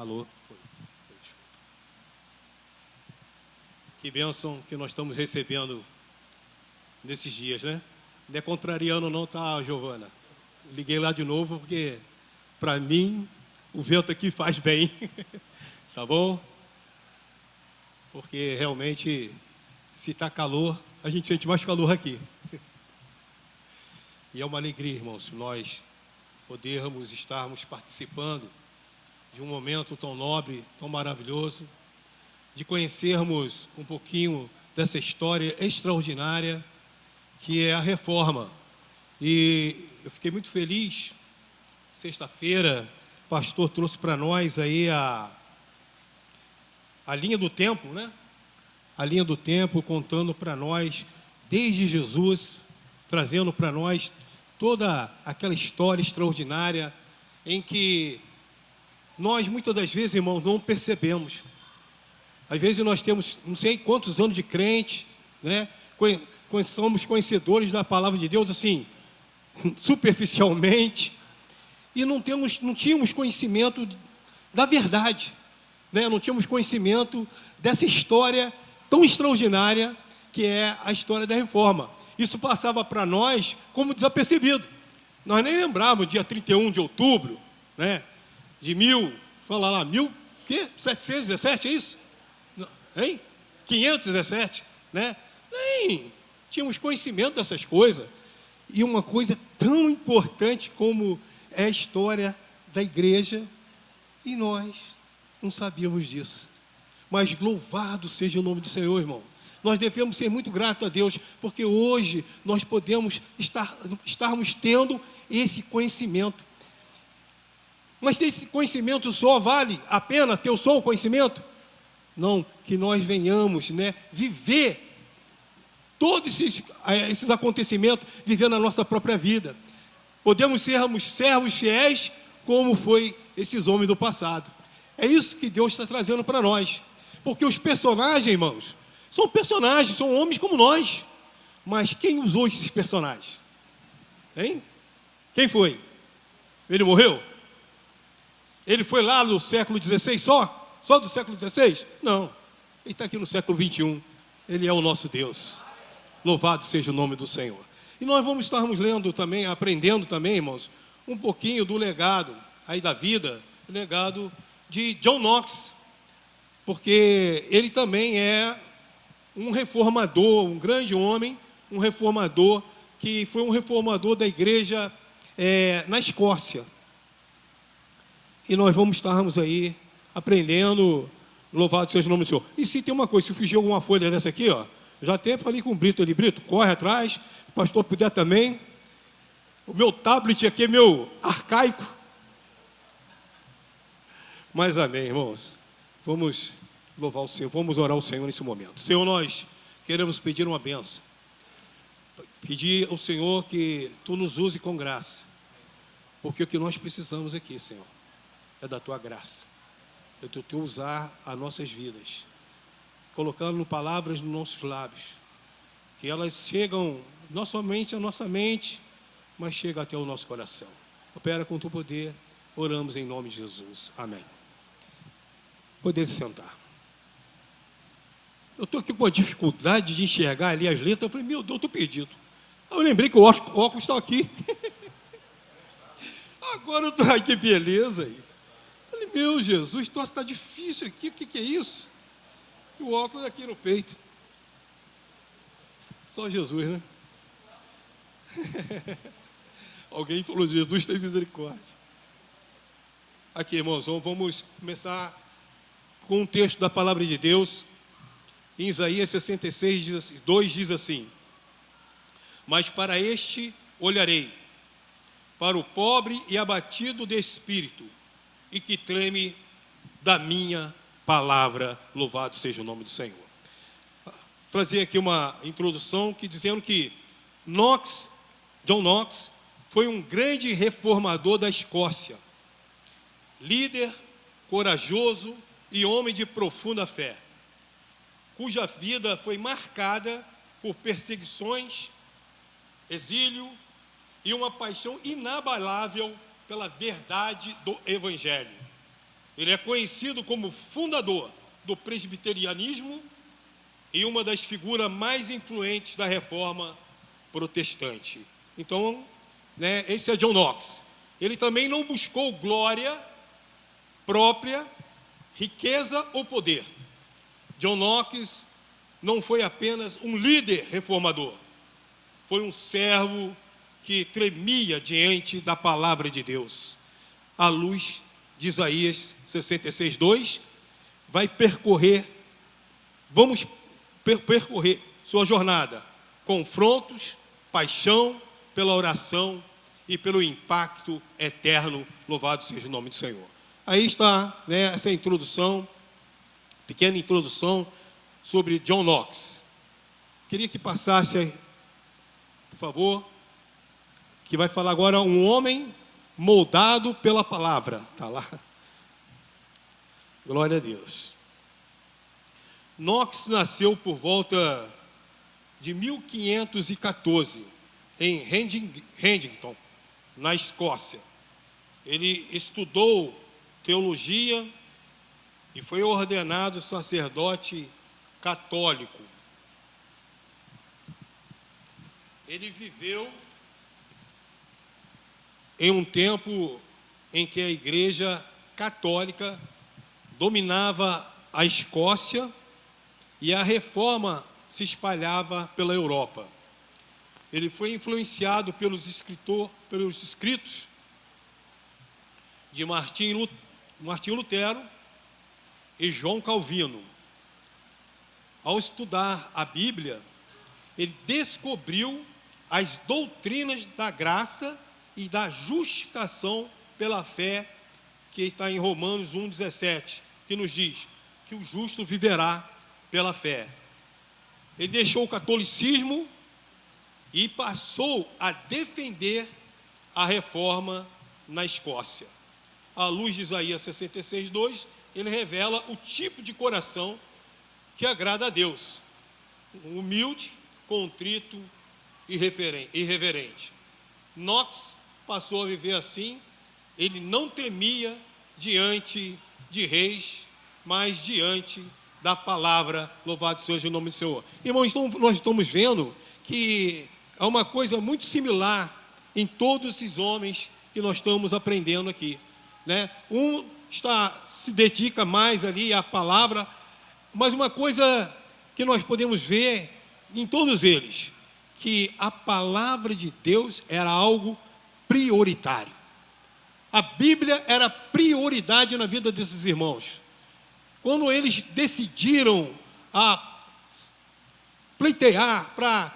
Alô? Que bênção que nós estamos recebendo nesses dias, né? Não é contrariando não, tá, Giovana? Liguei lá de novo porque, para mim, o vento aqui faz bem, tá bom? Porque realmente, se está calor, a gente sente mais calor aqui. E é uma alegria, irmãos, nós podermos estarmos participando de um momento tão nobre, tão maravilhoso, de conhecermos um pouquinho dessa história extraordinária que é a reforma. E eu fiquei muito feliz, sexta-feira, o pastor trouxe para nós aí a linha do tempo, né? A linha do tempo contando para nós, desde Jesus, trazendo para nós toda aquela história extraordinária em que nós, muitas das vezes, irmãos, não percebemos. Às vezes nós temos não sei quantos anos de crente, né? Somos conhecedores da palavra de Deus, assim, superficialmente, e não tínhamos conhecimento da verdade, né? Não tínhamos conhecimento dessa história tão extraordinária que é a história da reforma. Isso passava para nós como desapercebido. Nós nem lembrávamos, dia 31 de outubro, né? De 1717, é isso? Hein? 517, né? Nem tínhamos conhecimento dessas coisas. E uma coisa tão importante como é a história da igreja, e nós não sabíamos disso. Mas louvado seja o nome do Senhor, irmão. Nós devemos ser muito gratos a Deus, porque hoje nós podemos estarmos tendo esse conhecimento. Mas esse conhecimento só vale a pena ter só o conhecimento? Não, que nós venhamos, né, viver todos esses acontecimentos, viver na nossa própria vida. Podemos sermos servos fiéis, como foi esses homens do passado. É isso que Deus está trazendo para nós. Porque os personagens, irmãos, são homens como nós. Mas quem usou esses personagens? Hein? Quem foi? Ele morreu? Ele foi lá no século XVI só? Só do século XVI? Não. Ele está aqui no século XXI. Ele é o nosso Deus. Louvado seja o nome do Senhor. E nós vamos estarmos lendo também, aprendendo também, irmãos, um pouquinho do legado aí da vida, o legado de John Knox, porque ele também é um reformador, um grande homem, um reformador, que foi um reformador da igreja na Escócia. E nós vamos estarmos aí aprendendo, louvado seja o nome do Senhor. E se tem uma coisa, se fugir alguma folha dessa aqui, ó, já até falei com o Brito ali, Brito, corre atrás, o pastor puder também. O meu tablet aqui é meu arcaico. Mas amém, irmãos. Vamos louvar o Senhor, vamos orar ao Senhor nesse momento. Senhor, nós queremos pedir uma bênção. Pedir ao Senhor que Tu nos use com graça. Porque o que nós precisamos aqui, Senhor, é da Tua graça. É do Teu usar as nossas vidas, colocando palavras nos nossos lábios, que elas chegam não somente à nossa mente, mas chegam até o nosso coração. Opera com o Teu poder, oramos em nome de Jesus. Amém. Poder se sentar. Eu estou aqui com a dificuldade de enxergar ali as letras. Eu falei, meu Deus, eu estou perdido. Aí eu lembrei que o óculos está aqui. Agora eu estou aqui, que beleza. Eu falei, meu Jesus, está difícil aqui, o que é isso? E o óculos aqui no peito. Só Jesus, né? Alguém falou, Jesus tem misericórdia. Aqui, irmãos, vamos começar com um texto da palavra de Deus. Em Isaías 66, 2 diz assim: mas para este olharei, para o pobre e abatido de espírito, e que treme da minha palavra, louvado seja o nome do Senhor. Fazer aqui uma introdução dizendo que John Knox, foi um grande reformador da Escócia, líder, corajoso e homem de profunda fé, cuja vida foi marcada por perseguições, exílio e uma paixão inabalável pela verdade do Evangelho. Ele é conhecido como fundador do presbiterianismo e uma das figuras mais influentes da reforma protestante. Então, esse é John Knox. Ele também não buscou glória própria, riqueza ou poder. John Knox não foi apenas um líder reformador, foi um servo que tremia diante da palavra de Deus. À luz de Isaías 66:2, vamos percorrer sua jornada, confrontos, paixão, pela oração e pelo impacto eterno. Louvado seja o nome do Senhor. Aí está, essa introdução, pequena introdução sobre John Knox. Queria que passasse aí, por favor, que vai falar agora um homem moldado pela palavra. Está lá. Glória a Deus. Knox nasceu por volta de 1514, em Huntington, na Escócia. Ele estudou teologia e foi ordenado sacerdote católico. Ele viveu em um tempo em que a Igreja Católica dominava a Escócia e a reforma se espalhava pela Europa. Ele foi influenciado pelos escritos de Martim Lutero e João Calvino. Ao estudar a Bíblia, ele descobriu as doutrinas da graça e da justificação pela fé, que está em Romanos 1,17, que nos diz que o justo viverá pela fé. Ele deixou o catolicismo e passou a defender a reforma na Escócia. À luz de Isaías 66:2, ele revela o tipo de coração que agrada a Deus: humilde, contrito e irreverente. Knox passou a viver assim. Ele não tremia diante de reis, mas diante da palavra. Louvado seja o nome do Senhor. Irmãos, então nós estamos vendo que há uma coisa muito similar em todos esses homens que nós estamos aprendendo aqui, Um se dedica mais ali à palavra, mas uma coisa que nós podemos ver em todos eles, que a palavra de Deus era algo prioritário. A Bíblia era prioridade na vida desses irmãos. Quando eles decidiram a pleitear para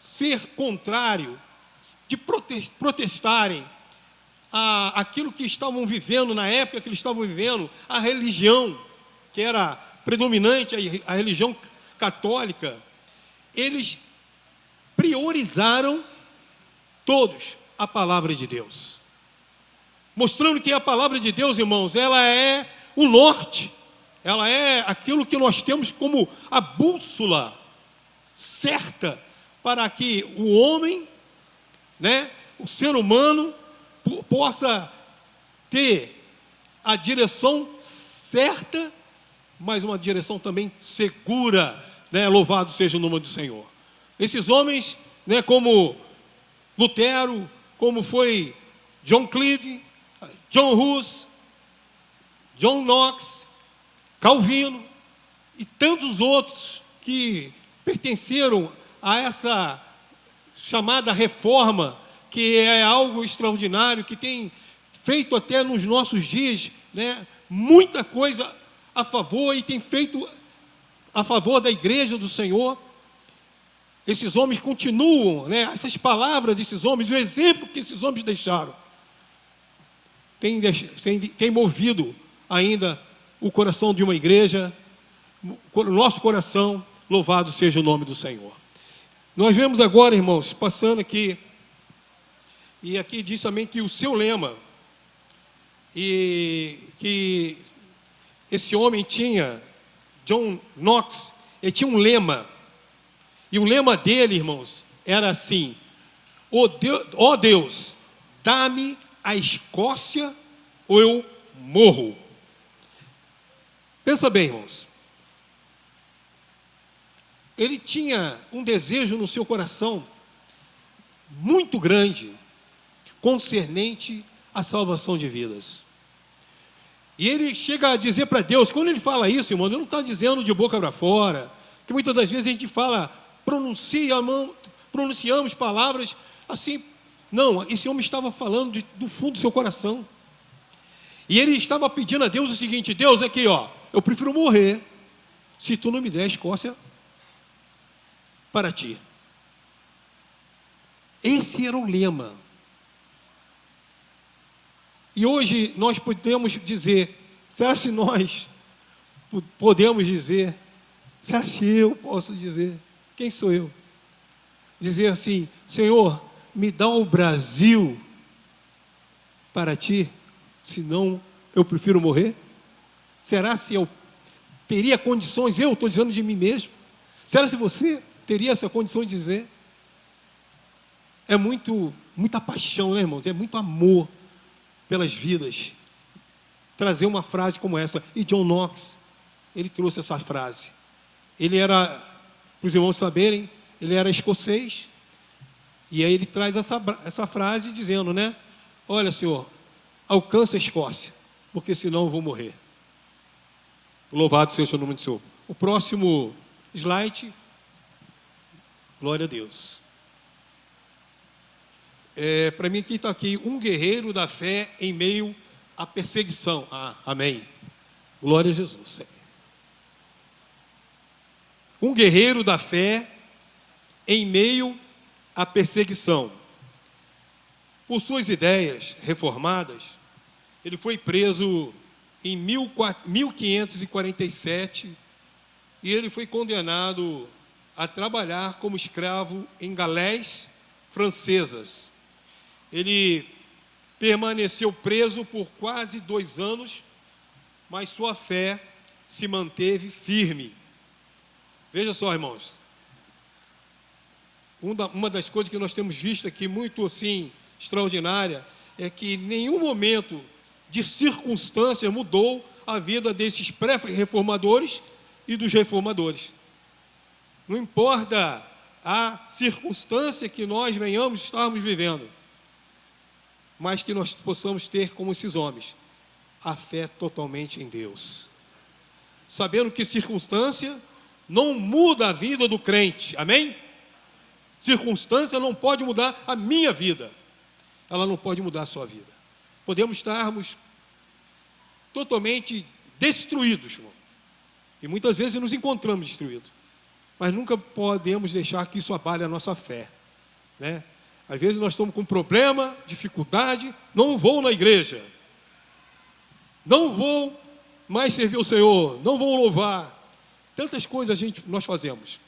ser contrário, de protestarem aquilo que estavam vivendo, na época que eles estavam vivendo, a religião que era predominante, a religião católica, eles priorizaram todos a palavra de Deus. Mostrando que a palavra de Deus, irmãos, ela é o norte, ela é aquilo que nós temos como a bússola certa para que o homem, o ser humano, possa ter a direção certa, mas uma direção também segura, Louvado seja o nome do Senhor. Esses homens, como Lutero, como foi John Clive, John Hus, John Knox, Calvino e tantos outros que pertenceram a essa chamada reforma, que é algo extraordinário, que tem feito até nos nossos dias, muita coisa a favor, e tem feito a favor da igreja do Senhor. Esses homens continuam, essas palavras desses homens, o exemplo que esses homens deixaram, tem movido ainda o coração de uma igreja, o nosso coração. Louvado seja o nome do Senhor. Nós vemos agora, irmãos, passando aqui, e aqui diz também que o seu lema, e que esse homem tinha, John Knox, ele tinha um lema, e o lema dele, irmãos, era assim: ó Deus, dá-me a Escócia ou eu morro. Pensa bem, irmãos. Ele tinha um desejo no seu coração muito grande concernente à salvação de vidas. E ele chega a dizer para Deus, quando ele fala isso, irmão, ele não está dizendo de boca para fora, que muitas das vezes a gente fala, pronunciamos palavras assim. Não, esse homem estava falando do fundo do seu coração. E ele estava pedindo a Deus o seguinte: Deus, aqui ó, eu prefiro morrer se tu não me der a Escócia para ti. Esse era o lema. E hoje nós podemos dizer, será se nós podemos dizer, será se eu posso dizer, quem sou eu? Dizer assim: Senhor, me dá o Brasil para ti, senão eu prefiro morrer? Será se eu teria condições, eu estou dizendo de mim mesmo, será se você teria essa condição de dizer? É muita paixão, né, irmãos? É muito amor pelas vidas, trazer uma frase como essa. E John Knox, ele trouxe essa frase. Ele era, para os irmãos saberem, ele era escocês, e aí ele traz essa frase dizendo, né? Olha, Senhor, alcança a Escócia, porque senão eu vou morrer. Louvado seja o nome do Senhor. O próximo slide, glória a Deus. Para mim aqui está aqui, um guerreiro da fé em meio à perseguição. Amém. Glória a Jesus. Um guerreiro da fé em meio à perseguição. Por suas ideias reformadas, ele foi preso em 1547 e ele foi condenado a trabalhar como escravo em galés francesas. Ele permaneceu preso por quase 2 anos, mas sua fé se manteve firme. Veja só, irmãos, uma das coisas que nós temos visto aqui muito assim extraordinária é que em nenhum momento de circunstância mudou a vida desses pré-reformadores e dos reformadores. Não importa a circunstância que nós venhamos estarmos vivendo, mas que nós possamos ter, como esses homens, a fé totalmente em Deus, sabendo que circunstância não muda a vida do crente, amém? Circunstância não pode mudar a minha vida, ela não pode mudar a sua vida. Podemos estarmos totalmente destruídos, irmão, e muitas vezes nos encontramos destruídos, mas nunca podemos deixar que isso abale a nossa fé, né? Às vezes nós estamos com problema, dificuldade, não vou na igreja, não vou mais servir o Senhor, não vou louvar. Tantas coisas nós fazemos.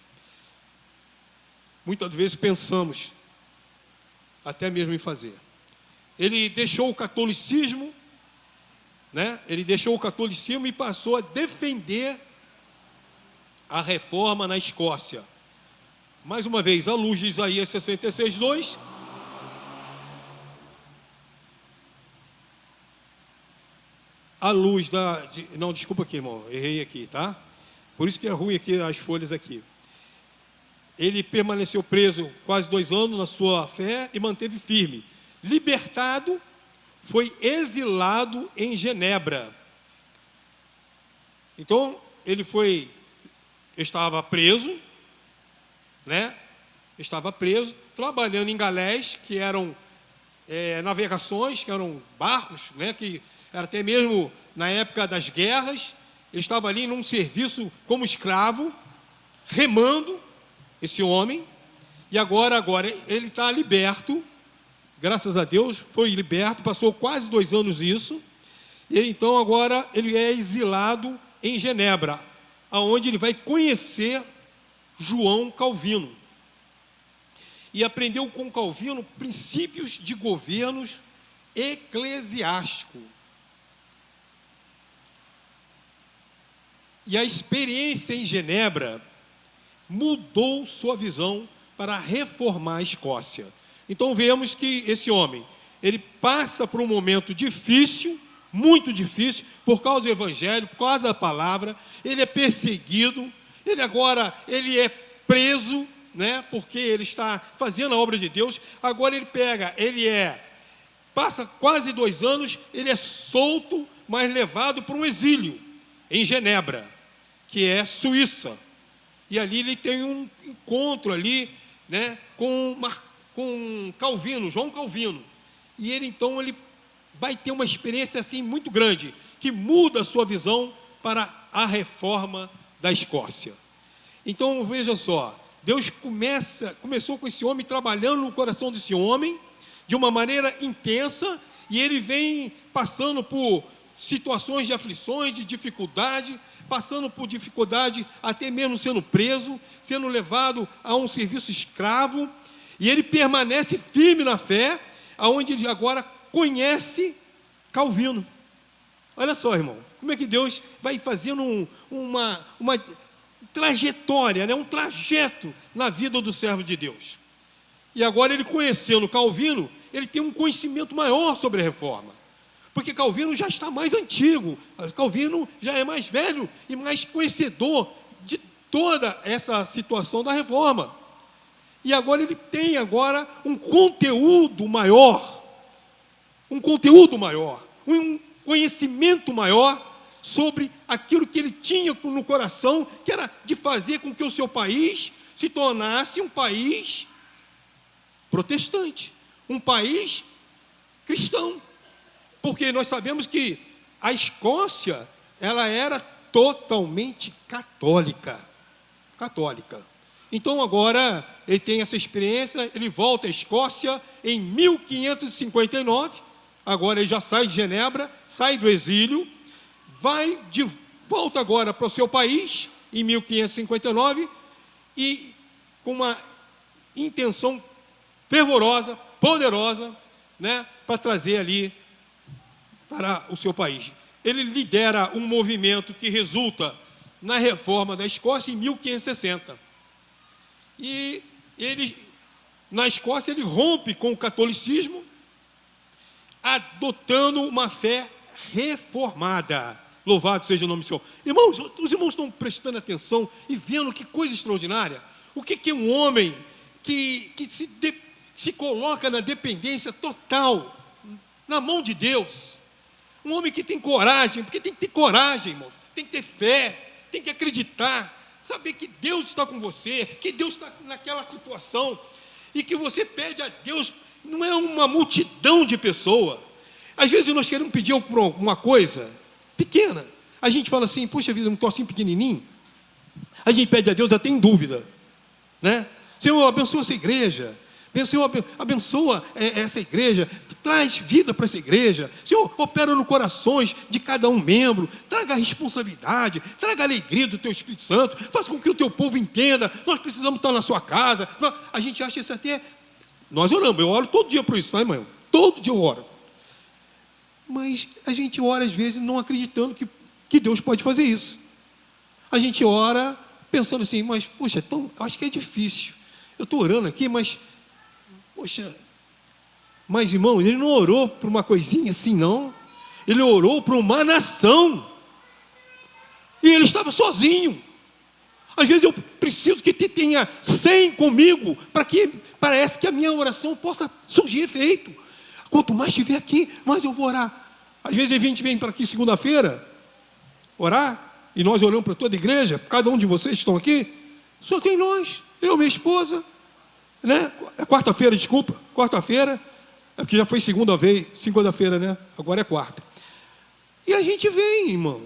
Muitas vezes pensamos até mesmo em fazer. Ele deixou o catolicismo, né? Ele deixou o catolicismo e passou a defender a reforma na Escócia. Mais uma vez, à luz de Isaías 66:2, à luz não, desculpa aqui, irmão, errei aqui, tá? Por isso que é ruim aqui as folhas aqui. Ele permaneceu preso quase 2 anos na sua fé e manteve firme. Libertado, foi exilado em Genebra. Então, ele estava preso, né? Estava preso, trabalhando em galés, que eram navegações, que eram barcos, né? Que era até mesmo na época das guerras. Ele estava ali num serviço como escravo, remando, esse homem, e agora ele está liberto, graças a Deus, foi liberto, passou quase 2 anos isso, e então agora ele é exilado em Genebra, aonde ele vai conhecer João Calvino, e aprendeu com Calvino princípios de governos eclesiástico. E a experiência em Genebra mudou sua visão para reformar a Escócia. Então vemos que esse homem, ele passa por um momento difícil, muito difícil, por causa do evangelho, por causa da palavra. Ele é perseguido, ele é preso, né, porque ele está fazendo a obra de Deus. Agora passa quase 2 anos, ele é solto, mas levado para um exílio em Genebra, que é Suíça. E ali ele tem um encontro ali, né, com Calvino, João Calvino. E então ele vai ter uma experiência assim muito grande, que muda a sua visão para a reforma da Escócia. Então veja só, Deus começou com esse homem, trabalhando no coração desse homem de uma maneira intensa, e ele vem passando por situações de aflições, de dificuldade, passando por dificuldade, até mesmo sendo preso, sendo levado a um serviço escravo, e ele permanece firme na fé, aonde ele agora conhece Calvino. Olha só, irmão, como é que Deus vai fazendo uma trajetória, né, um trajeto na vida do servo de Deus. E agora ele conhecendo Calvino, ele tem um conhecimento maior sobre a reforma, porque Calvino já está mais antigo, Calvino já é mais velho e mais conhecedor de toda essa situação da reforma. E agora ele tem um conteúdo maior, um conhecimento maior sobre aquilo que ele tinha no coração, que era de fazer com que o seu país se tornasse um país protestante, um país cristão. Porque nós sabemos que a Escócia, ela era totalmente católica. Então agora ele tem essa experiência, ele volta à Escócia em 1559, agora ele já sai de Genebra, sai do exílio, vai de volta agora para o seu país, em 1559, e com uma intenção fervorosa, poderosa, né, para trazer ali para o seu país. Ele lidera um movimento que resulta na reforma da Escócia em 1560. E na Escócia, ele rompe com o catolicismo, adotando uma fé reformada. Louvado seja o nome do Senhor. Irmãos, os irmãos estão prestando atenção e vendo que coisa extraordinária. O que é um homem que se coloca na dependência total, na mão de Deus? Um homem que tem coragem, porque tem que ter coragem, irmão, tem que ter fé, tem que acreditar, saber que Deus está com você, que Deus está naquela situação, e que você pede a Deus, não é uma multidão de pessoas. Às vezes nós queremos pedir uma coisa pequena, a gente fala assim, poxa vida, não estou assim pequenininho, a gente pede a Deus até em dúvida, né? Senhor, abençoa essa igreja, Senhor, abençoa essa igreja, traz vida para essa igreja. Senhor, opera no corações de cada um membro, traga a responsabilidade, traga a alegria do Teu Espírito Santo, faz com que o Teu povo entenda, nós precisamos estar na sua casa. A gente acha isso até... Nós oramos, eu oro todo dia por isso, né, irmão? Todo dia eu oro. Mas a gente ora às vezes não acreditando que Deus pode fazer isso. A gente ora pensando assim, mas, poxa, acho que é difícil. Eu estou orando aqui, mas... Poxa, mas irmão, ele não orou por uma coisinha assim, não. Ele orou por uma nação. E ele estava sozinho. Às vezes eu preciso que tenha 100 comigo, para que parece que a minha oração possa surgir efeito. Quanto mais estiver aqui, mais eu vou orar. Às vezes a gente vem para aqui segunda-feira orar, e nós olhamos para toda a igreja, cada um de vocês estão aqui, só tem nós, eu, minha esposa, né? Quarta-feira, é porque já foi segunda-feira, né? Agora é quarta. E a gente vem, irmão.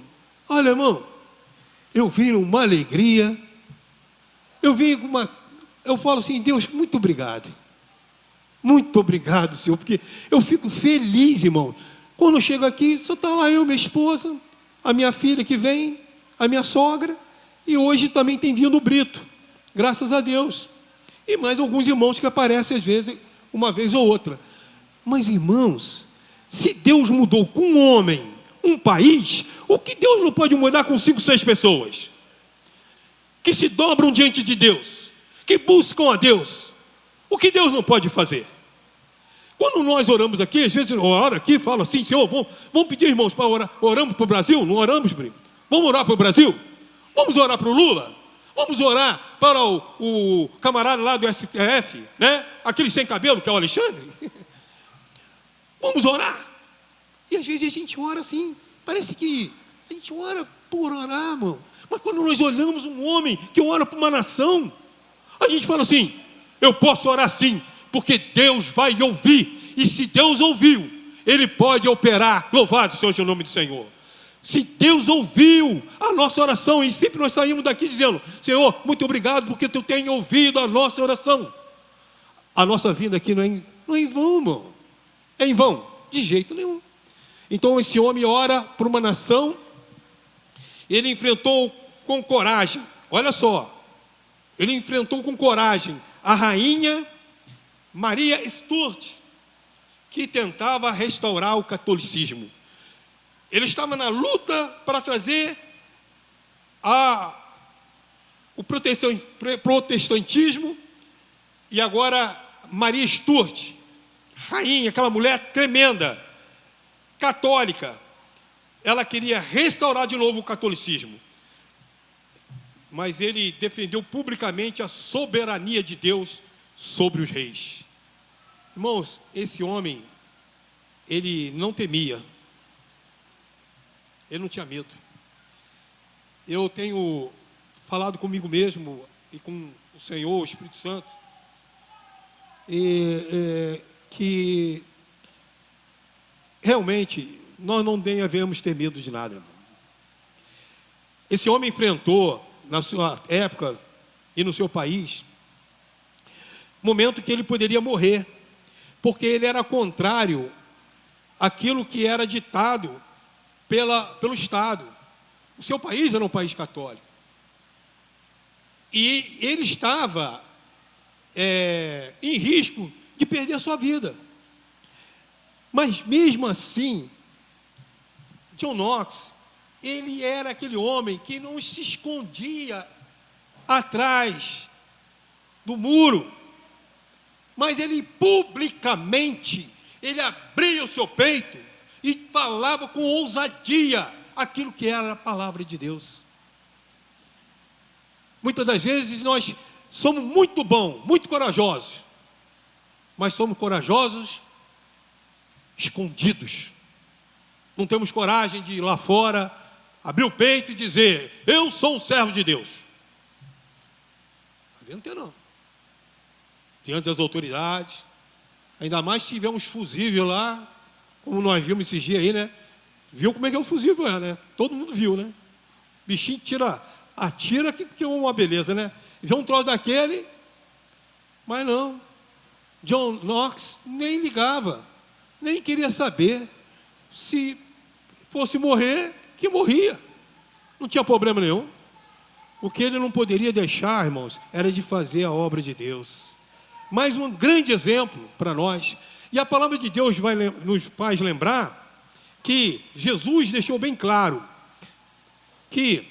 Olha, irmão, eu vim numa alegria, eu falo assim, Deus, muito obrigado, Senhor, porque eu fico feliz, irmão. Quando eu chego aqui, só está lá eu, minha esposa, a minha filha que vem, a minha sogra, e hoje também tem vindo o Brito, graças a Deus. E mais alguns irmãos que aparecem às vezes, uma vez ou outra. Mas irmãos, se Deus mudou com um homem, um país, o que Deus não pode mudar com 5, 6 pessoas? Que se dobram diante de Deus, que buscam a Deus. O que Deus não pode fazer? Quando nós oramos aqui, às vezes eu oro aqui, falo assim, Senhor, vamos pedir, irmãos, para orar. Oramos para o Brasil? Não oramos, primo? Vamos orar para o Brasil? Vamos orar para o Lula? Vamos orar para o camarada lá do STF, né? Aquele sem cabelo, que é o Alexandre? Vamos orar. E às vezes a gente ora assim, parece que a gente ora por orar, irmão. Mas quando nós olhamos um homem que ora para uma nação, a gente fala assim, eu posso orar sim, porque Deus vai ouvir. E se Deus ouviu, Ele pode operar. Louvado seja o nome do Senhor. Se Deus ouviu a nossa oração, e sempre nós saímos daqui dizendo, Senhor, muito obrigado porque Tu tem ouvido a nossa oração. A nossa vida aqui não é em vão, irmão. É em vão? De jeito nenhum. Então esse homem ora por uma nação, ele enfrentou com coragem, olha só, ele enfrentou com coragem a rainha Maria Stuart, que tentava restaurar o catolicismo. Ele estava na luta para trazer o protestantismo, e agora Maria Stuart, rainha, aquela mulher tremenda, católica, ela queria restaurar de novo o catolicismo. Mas ele defendeu publicamente a soberania de Deus sobre os reis. Irmãos, esse homem, ele não temia, ele não tinha medo. Eu tenho falado comigo mesmo e com o Senhor, o Espírito Santo, que realmente nós não devemos ter medo de nada, irmão. Esse homem enfrentou, na sua época e no seu país, momento que ele poderia morrer, porque ele era contrário àquilo que era ditado pelo Estado. O seu país era um país católico. E ele estava em risco de perder a sua vida. Mas mesmo assim, John Knox, ele era aquele homem que não se escondia atrás do muro, mas ele publicamente, ele abria o seu peito e falava com ousadia aquilo que era a palavra de Deus. Muitas das vezes nós somos muito bons, muito corajosos, mas somos corajosos escondidos. Não temos coragem de ir lá fora, abrir o peito e dizer, eu sou um servo de Deus. Não tem não. Diante das autoridades, ainda mais se tiver uns fusíveis lá, como nós vimos esses dias aí, né? Viu como é que é o fusível, né? Todo mundo viu, né? Bichinho atira que é uma beleza, né? Vê um troço daquele, mas não. John Knox nem ligava, nem queria saber. Se fosse morrer, que morria. Não tinha problema nenhum. O que ele não poderia deixar, irmãos, era de fazer a obra de Deus. Mais um grande exemplo para nós. E a palavra de Deus nos faz lembrar que Jesus deixou bem claro que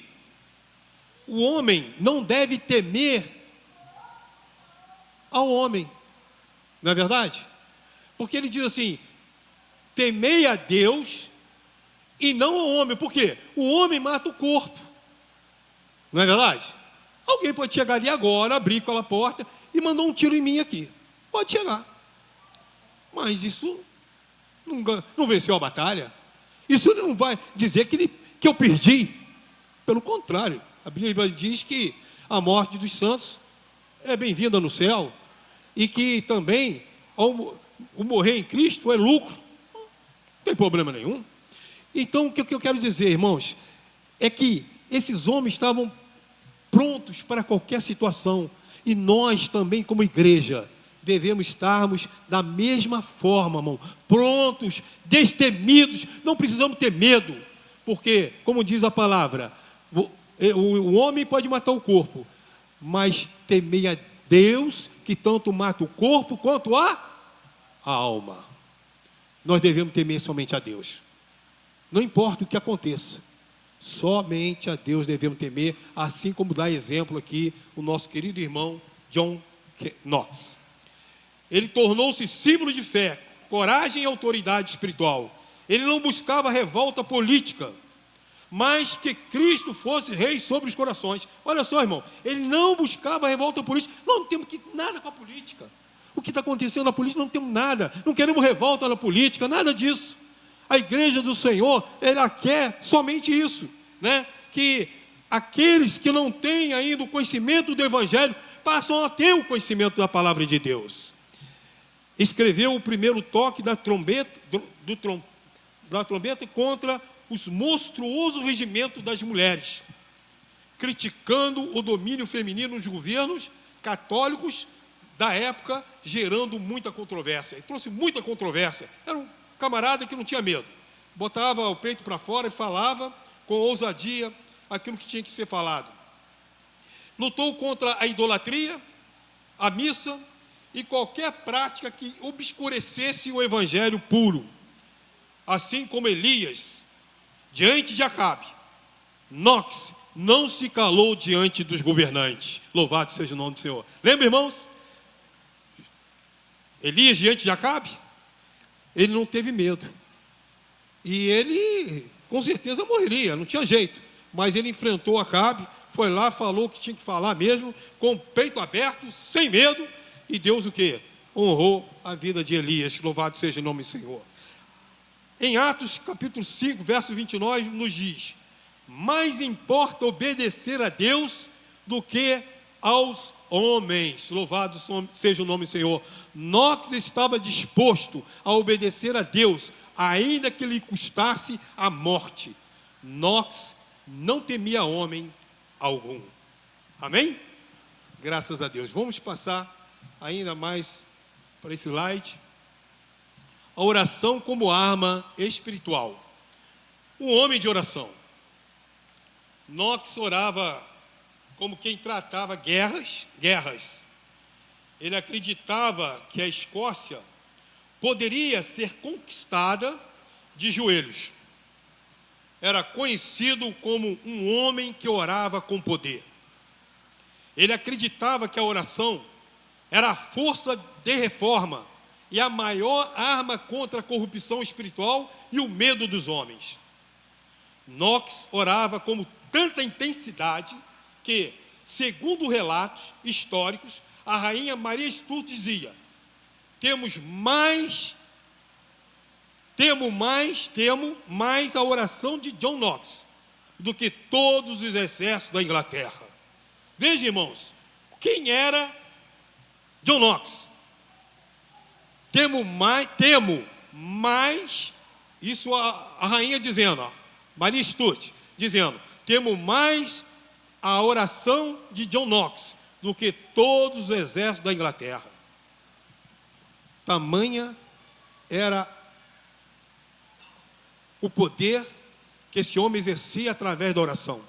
o homem não deve temer ao homem. Não é verdade? Porque ele diz assim, temei a Deus e não ao homem. Por quê? O homem mata o corpo. Não é verdade? Alguém pode chegar ali agora, abrir aquela porta e mandar um tiro em mim aqui. Pode chegar. Mas isso não venceu a batalha. Isso não vai dizer que eu perdi. Pelo contrário, a Bíblia diz que a morte dos santos é bem-vinda no céu e que também o morrer em Cristo é lucro. Não tem problema nenhum. Então, o que eu quero dizer, irmãos, é que esses homens estavam prontos para qualquer situação. E nós também, como igreja, devemos estarmos da mesma forma, irmão, prontos, destemidos. Não precisamos ter medo, porque, como diz a palavra, o homem pode matar o corpo, mas temei a Deus, que tanto mata o corpo quanto a alma. Nós devemos temer somente a Deus. Não importa o que aconteça, somente a Deus devemos temer, assim como dá exemplo aqui o nosso querido irmão John Knox. Ele tornou-se símbolo de fé, coragem e autoridade espiritual. Ele não buscava revolta política, mas que Cristo fosse rei sobre os corações. Olha só, irmão, ele não buscava revolta política. Nós não temos nada com a política. O que está acontecendo na política, não temos nada. Não queremos revolta na política, nada disso. A igreja do Senhor, ela quer somente isso, né? Que aqueles que não têm ainda o conhecimento do Evangelho, passam a ter o conhecimento da palavra de Deus. Escreveu o primeiro toque da trombeta, da trombeta contra os monstruosos regimentos das mulheres, criticando o domínio feminino nos governos católicos da época, gerando muita controvérsia. Ele trouxe muita controvérsia. Era um camarada que não tinha medo. Botava o peito para fora e falava com ousadia aquilo que tinha que ser falado. Lutou contra a idolatria, a missa e qualquer prática que obscurecesse o evangelho puro. Assim como Elias, diante de Acabe, Nox não se calou diante dos governantes. Louvado seja o nome do Senhor. Lembra, irmãos? Elias diante de Acabe, ele não teve medo. E ele, com certeza, morreria, não tinha jeito. Mas ele enfrentou Acabe, foi lá, falou o que tinha que falar mesmo, com o peito aberto, sem medo. E Deus o quê? Honrou a vida de Elias. Louvado seja o nome do Senhor. Em Atos, capítulo 5, verso 29, nos diz: mais importa obedecer a Deus do que aos homens. Louvado seja o nome do Senhor. Nox estava disposto a obedecer a Deus, ainda que lhe custasse a morte. Nox não temia homem algum. Amém? Graças a Deus. Vamos passar ainda mais para esse slide. A oração como arma espiritual. Um homem de oração. Nox orava como quem tratava guerras. Ele acreditava que a Escócia poderia ser conquistada de joelhos. Era conhecido como um homem que orava com poder. Ele acreditava que a oração era a força de reforma e a maior arma contra a corrupção espiritual e o medo dos homens. Nox orava com tanta intensidade que, segundo relatos históricos, a rainha Maria Stuart dizia: temo mais a oração de John Knox do que todos os exércitos da Inglaterra. Veja, irmãos, quem era John Knox? Temo mais, isso a rainha dizendo, Maria Stuart dizendo, temo mais a oração de John Knox do que todos os exércitos da Inglaterra. Tamanha era o poder que esse homem exercia através da oração.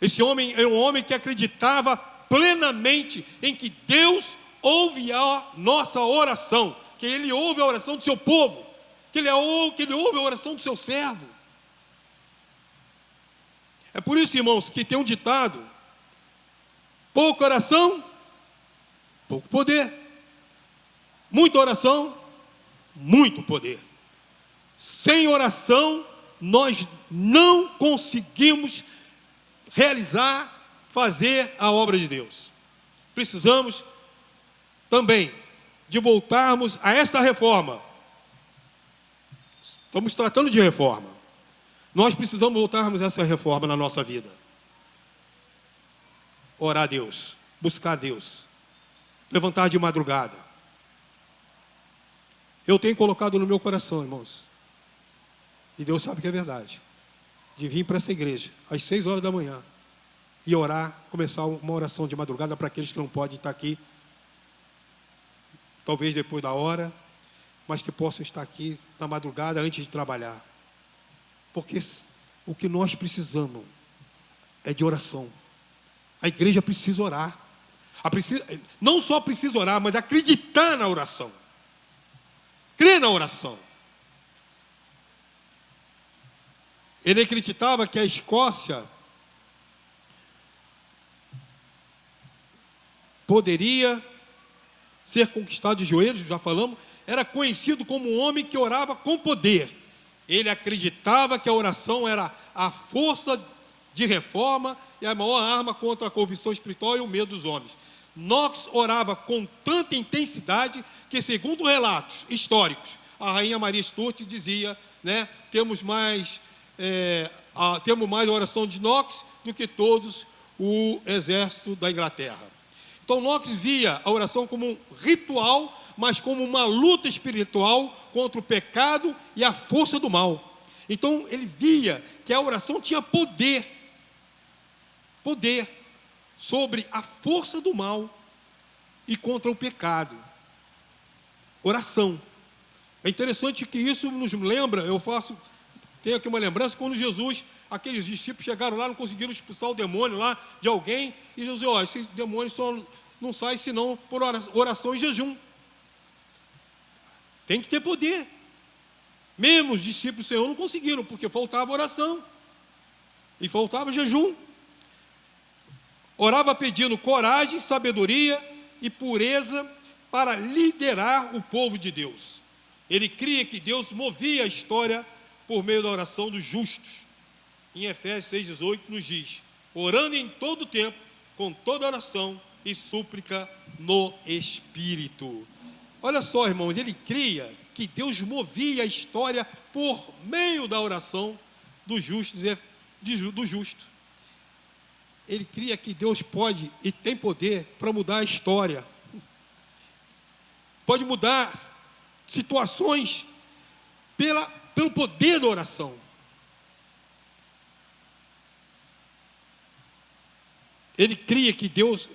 Esse homem é um homem que acreditava plenamente em que Deus ouve a nossa oração, que Ele ouve a oração do seu povo, que Ele ouve a oração do seu servo. É por isso, irmãos, que tem um ditado: pouca oração, pouco poder. Muita oração, muito poder. Sem oração, nós não conseguimos fazer a obra de Deus. Precisamos também de voltarmos a essa reforma. Estamos tratando de reforma. Nós precisamos voltarmos a essa reforma na nossa vida. Orar a Deus, buscar a Deus, levantar de madrugada. Eu tenho colocado no meu coração, irmãos, e Deus sabe que é verdade, de vir para essa igreja às 6 horas da manhã e orar, começar uma oração de madrugada para aqueles que não podem estar aqui, talvez depois da hora, mas que possam estar aqui na madrugada antes de trabalhar. Porque o que nós precisamos é de oração. A igreja precisa orar. Não só precisa orar, mas acreditar na oração. Crer na oração. Ele acreditava que a Escócia poderia ser conquistada de joelhos, já falamos. era conhecido como um homem que orava com poder. Ele acreditava que a oração era a força de reforma e a maior arma contra a corrupção espiritual e o medo dos homens. Knox orava com tanta intensidade que, segundo relatos históricos, a rainha Maria Stuart dizia, né, temos mais a oração de Knox do que todos o exército da Inglaterra. Então Knox via a oração como um ritual, mas como uma luta espiritual contra o pecado e a força do mal. Então ele via que a oração tinha poder sobre a força do mal e contra o pecado. Oração. É interessante que isso nos lembra, tenho aqui uma lembrança, quando Jesus, aqueles discípulos chegaram lá, não conseguiram expulsar o demônio lá de alguém, e Jesus disse, esse demônio só não sai senão por oração e jejum. Tem que ter poder. Mesmo os discípulos do Senhor não conseguiram, porque faltava oração e faltava jejum. Orava pedindo coragem, sabedoria e pureza para liderar o povo de Deus. Ele cria que Deus movia a história por meio da oração dos justos. Em Efésios 6,18 nos diz, orando em todo tempo, com toda oração e súplica no Espírito. Olha só, irmãos, ele cria que Deus movia a história por meio da oração dos justos, do justo. Ele cria que Deus pode e tem poder para mudar a história. Pode mudar situações pelo poder da oração. Ele cria que Deus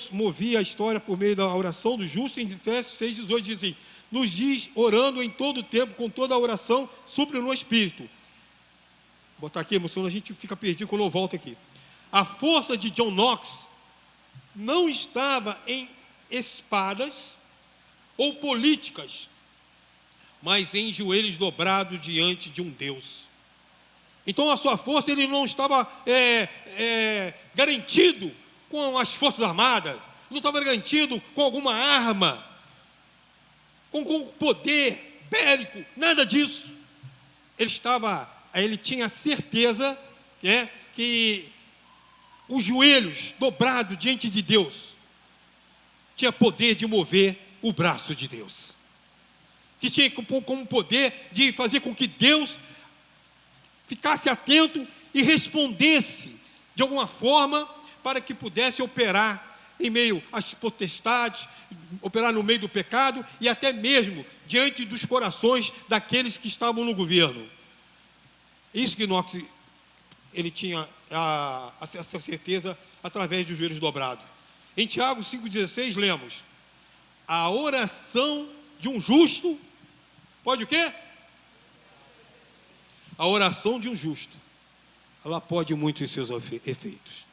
movia a história por meio da oração do justo. Em Efésios 6,18 diz assim, nos diz, orando em todo o tempo, com toda a oração, súplica no Espírito. Vou botar aqui, emoção, a gente fica perdido quando eu volto aqui. A força de John Knox não estava em espadas ou políticas, mas em joelhos dobrados diante de um Deus. Então a sua força, ele não estava garantido com as forças armadas, não estava garantido com alguma arma, com poder bélico, nada disso. Ele tinha certeza que os joelhos dobrados diante de Deus tinha poder de mover o braço de Deus, que tinha como poder de fazer com que Deus ficasse atento e respondesse de alguma forma para que pudesse operar em meio às potestades, operar no meio do pecado e até mesmo diante dos corações daqueles que estavam no governo. Isso que Knox, ele tinha essa certeza através dos joelhos dobrados. Em Tiago 5,16 lemos, a oração de um justo, pode o quê? A oração de um justo, ela pode muito em seus efeitos.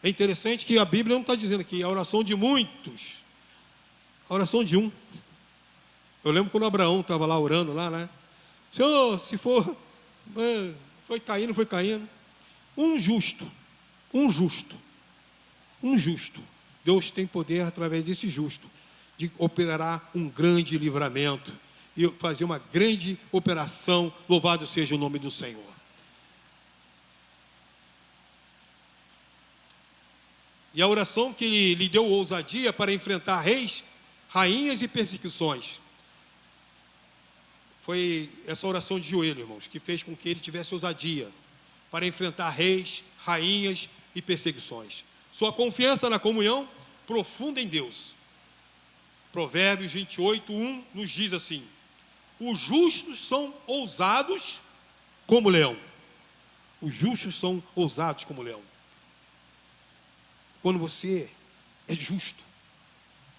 É interessante que a Bíblia não está dizendo aqui a oração de muitos, a oração de um. Eu lembro quando Abraão estava lá orando, né? Senhor, se for, foi caindo. Um justo. Deus tem poder através desse justo, de operar um grande livramento e fazer uma grande operação, louvado seja o nome do Senhor. E a oração que lhe deu ousadia para enfrentar reis, rainhas e perseguições. Foi essa oração de joelho, irmãos, que fez com que ele tivesse ousadia para enfrentar reis, rainhas e perseguições. Sua confiança na comunhão profunda em Deus. Provérbios 28:1 nos diz assim, os justos são ousados como leão. Os justos são ousados como leão. Quando você é justo,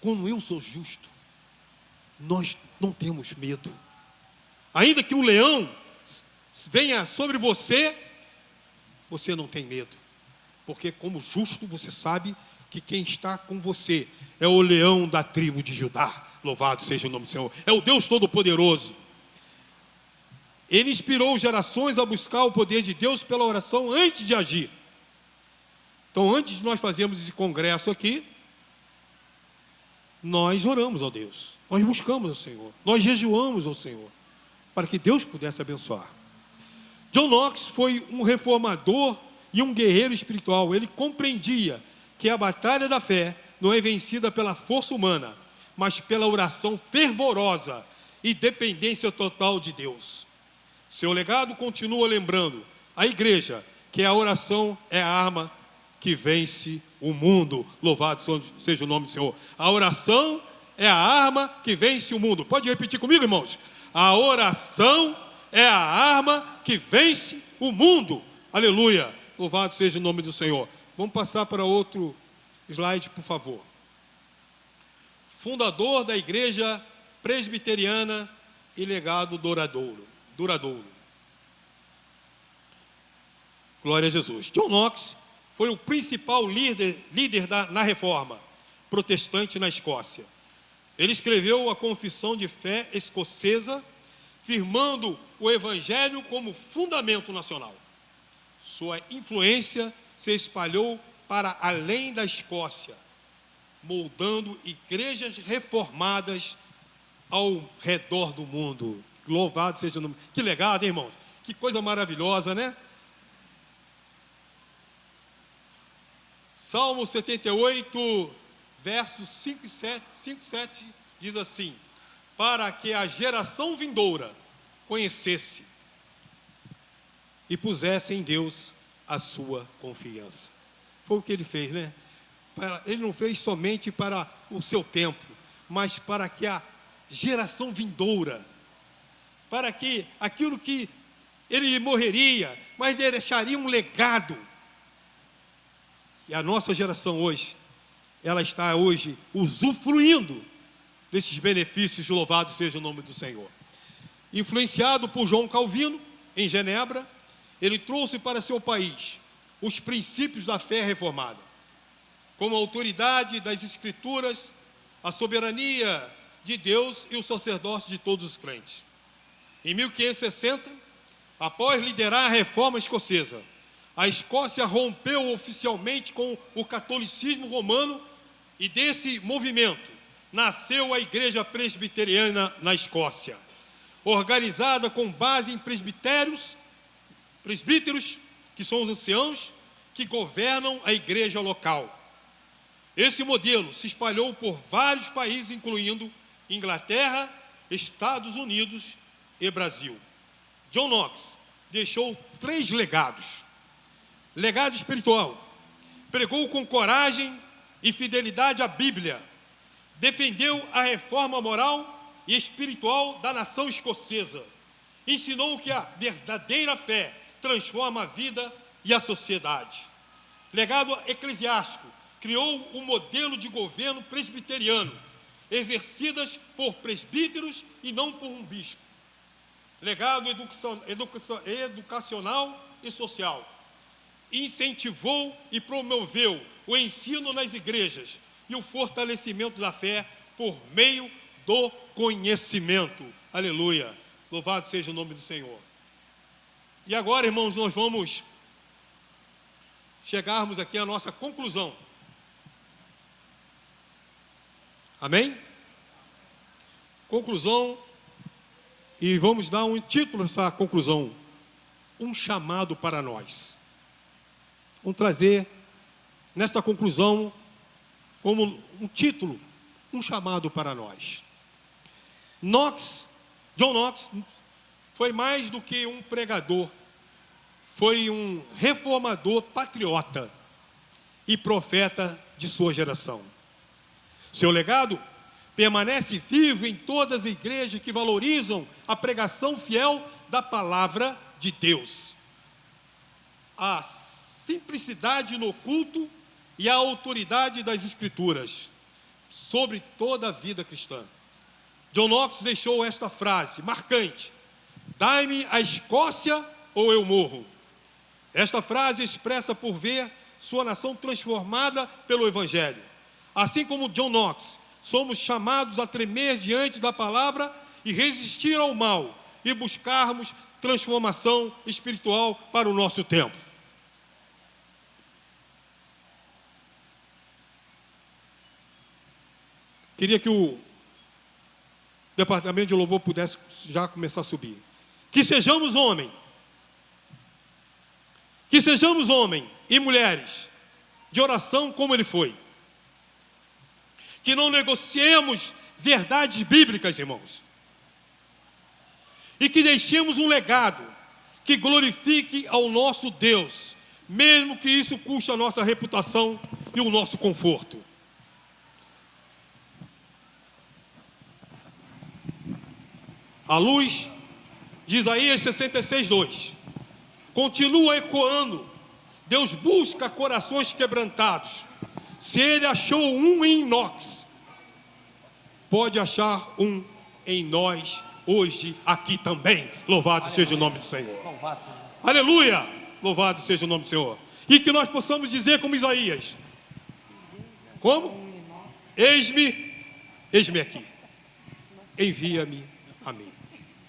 quando eu sou justo, nós não temos medo. Ainda que o leão venha sobre você, você não tem medo. Porque como justo você sabe que quem está com você é o leão da tribo de Judá. Louvado seja o nome do Senhor. É o Deus Todo-Poderoso. Ele inspirou gerações a buscar o poder de Deus pela oração antes de agir. Então, antes de nós fazermos esse congresso aqui, nós oramos ao Deus, nós buscamos ao Senhor, nós jejuamos ao Senhor, para que Deus pudesse abençoar. John Knox foi um reformador e um guerreiro espiritual. Ele compreendia que a batalha da fé não é vencida pela força humana, mas pela oração fervorosa e dependência total de Deus. Seu legado continua lembrando a igreja que a oração é a arma que vence o mundo. Louvado seja o nome do Senhor. A oração é a arma que vence o mundo. Pode repetir comigo, irmãos? A oração é a arma que vence o mundo. Aleluia. Louvado seja o nome do Senhor. Vamos passar para outro slide, por favor. Fundador da Igreja Presbiteriana e legado duradouro. Glória a Jesus. John Knox foi o principal líder na Reforma protestante na Escócia. Ele escreveu a Confissão de Fé Escocesa, firmando o Evangelho como fundamento nacional. Sua influência se espalhou para além da Escócia, moldando igrejas reformadas ao redor do mundo. Louvado seja o nome. Que legado, hein, irmãos? Que coisa maravilhosa, né? Salmo 78, versos 5 e 7, diz assim: para que a geração vindoura conhecesse e pusesse em Deus a sua confiança. Foi o que ele fez, né? Ele não fez somente para o seu tempo, mas para que a geração vindoura, para que aquilo que ele morreria, mas ele deixaria um legado. E a nossa geração hoje, ela está hoje usufruindo desses benefícios, louvado seja o nome do Senhor. Influenciado por João Calvino, em Genebra, ele trouxe para seu país os princípios da fé reformada, como a autoridade das Escrituras, a soberania de Deus e o sacerdócio de todos os crentes. Em 1560, após liderar a reforma escocesa, a Escócia rompeu oficialmente com o catolicismo romano e desse movimento nasceu a Igreja Presbiteriana na Escócia, organizada com base em presbíteros, que são os anciãos, que governam a igreja local. Esse modelo se espalhou por vários países, incluindo Inglaterra, Estados Unidos e Brasil. John Knox deixou 3 legados. Legado espiritual: pregou com coragem e fidelidade à Bíblia, defendeu a reforma moral e espiritual da nação escocesa, ensinou que a verdadeira fé transforma a vida e a sociedade. Legado eclesiástico: criou um modelo de governo presbiteriano, exercidas por presbíteros e não por um bispo. Legado educacional e social: incentivou e promoveu o ensino nas igrejas e o fortalecimento da fé por meio do conhecimento. Aleluia! Louvado seja o nome do Senhor. E agora, irmãos, nós vamos chegarmos aqui à nossa conclusão. Amém? Conclusão, e vamos dar um título a essa conclusão: um chamado para nós. Vamos trazer nesta conclusão como um título, um chamado para nós. John Knox foi mais do que um pregador, foi um reformador patriota e profeta de sua geração. Seu legado permanece vivo em todas as igrejas que valorizam a pregação fiel da palavra de Deus, a simplicidade no culto e a autoridade das Escrituras sobre toda a vida cristã. John Knox deixou esta frase marcante: dai-me a Escócia ou eu morro. Esta frase expressa por ver sua nação transformada pelo Evangelho. Assim como John Knox, somos chamados a tremer diante da palavra e resistir ao mal e buscarmos transformação espiritual para o nosso tempo. Queria que o departamento de louvor pudesse já começar a subir. Que sejamos homem e mulheres de oração como ele foi. Que não negociemos verdades bíblicas, irmãos. E que deixemos um legado que glorifique ao nosso Deus, mesmo que isso custe a nossa reputação e o nosso conforto. A luz de Isaías 66:2 continua ecoando. Deus busca corações quebrantados. Se ele achou um em inox, pode achar um em nós hoje, aqui também. Louvado seja o nome do Senhor. Louvado seja. Aleluia! Louvado seja o nome do Senhor. E que nós possamos dizer como Isaías. Como? Eis-me aqui. Envia-me a mim.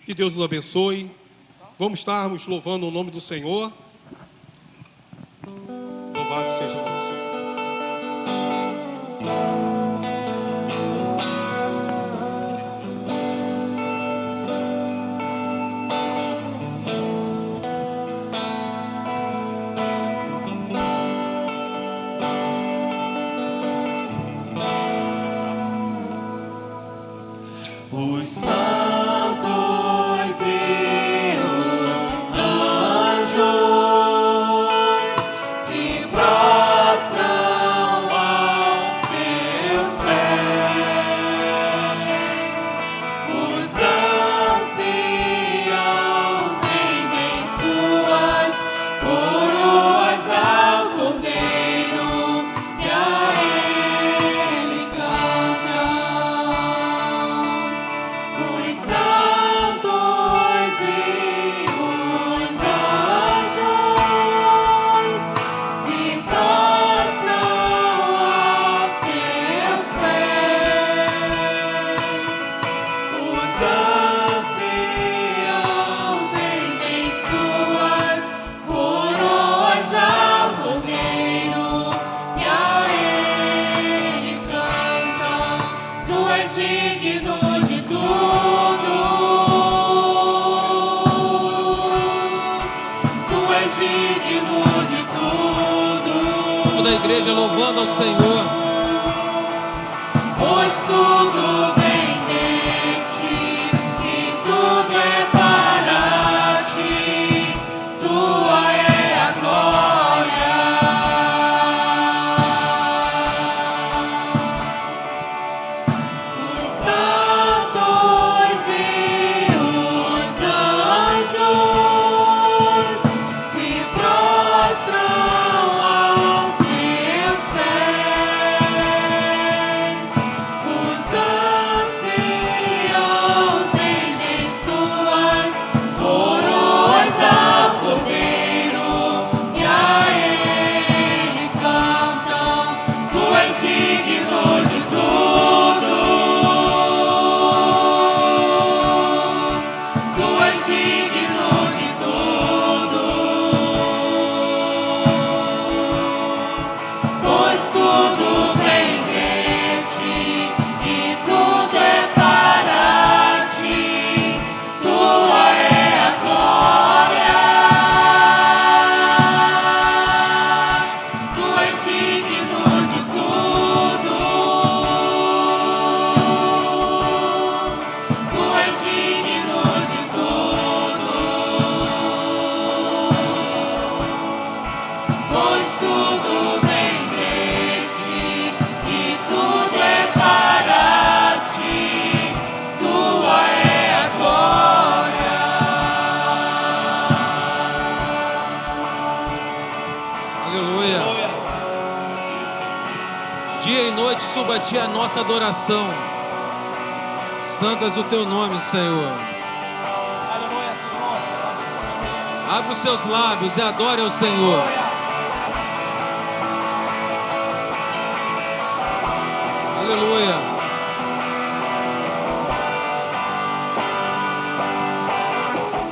Que Deus nos abençoe. Vamos estarmos louvando o nome do Senhor. Louvado seja o nome do Senhor. Os santos e os anjos se prostram aos teus pés. Os anciãos rendem suas coroas ao Cordeiro e a Ele cantam. Os santos e os anjos se prostram aos teus pés. Os anciãos rendem suas coroas ao Cordeiro e a Ele cantam. Tu és digno de tudo. Tu és digno de tudo. Toda a igreja louvando ao Senhor. Pois tudo vem de ti e tudo é para ti. Tua é a glória. Os santos e os anjos se prostram aos teus pés. Os anciãos rendem suas coroas ao Cordeiro e a Ele cantam. Tu és digno de tudo. Tu és digno de tudo. Pois tudo vem de ti e tudo é para ti. Tua é a glória. Tu és digno de tudo. Tu és digno de tudo. Pois tudo vem de ti e tudo é para ti. Tua é a glória. Aleluia. Dia e noite suba a ti a nossa adoração. Santo és o teu nome, Senhor. Aleluia, Senhor. Abra os seus lábios e adore ao Senhor. Aleluia.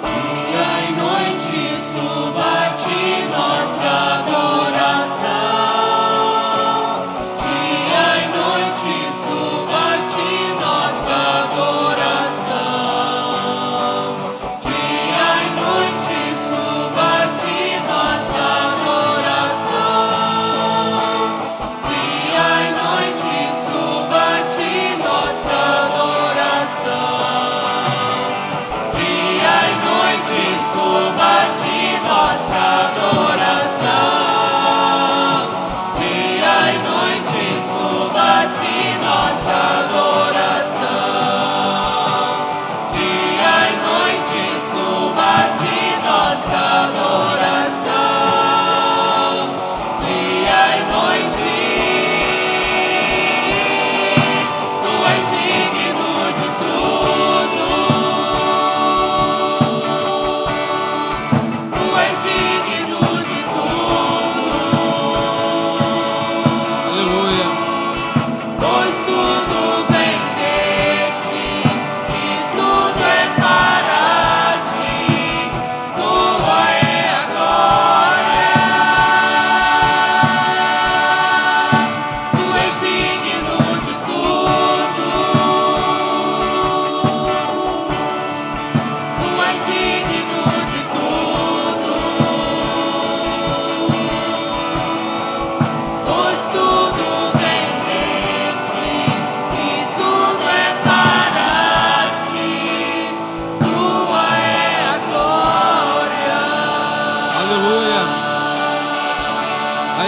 Dia e noite suba a ti nossa adoração. Dia e noite suba a ti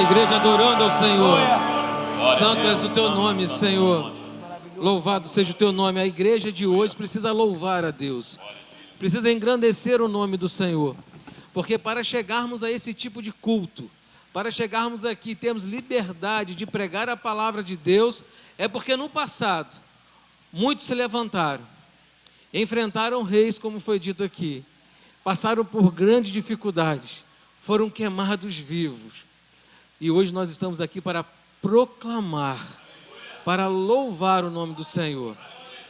igreja adorando ao Senhor. Santo és o teu nome, Senhor. Louvado seja o teu nome. A igreja de hoje precisa louvar a Deus. Precisa engrandecer o nome do Senhor. Porque para chegarmos a esse tipo de culto, para chegarmos aqui e termos liberdade de pregar a palavra de Deus, é porque no passado, muitos se levantaram, enfrentaram reis, como foi dito aqui, passaram por grandes dificuldades, foram queimados vivos. E hoje nós estamos aqui para proclamar, para louvar o nome do Senhor.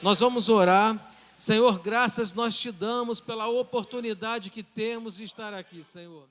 Nós vamos orar. Senhor, graças nós te damos pela oportunidade que temos de estar aqui, Senhor.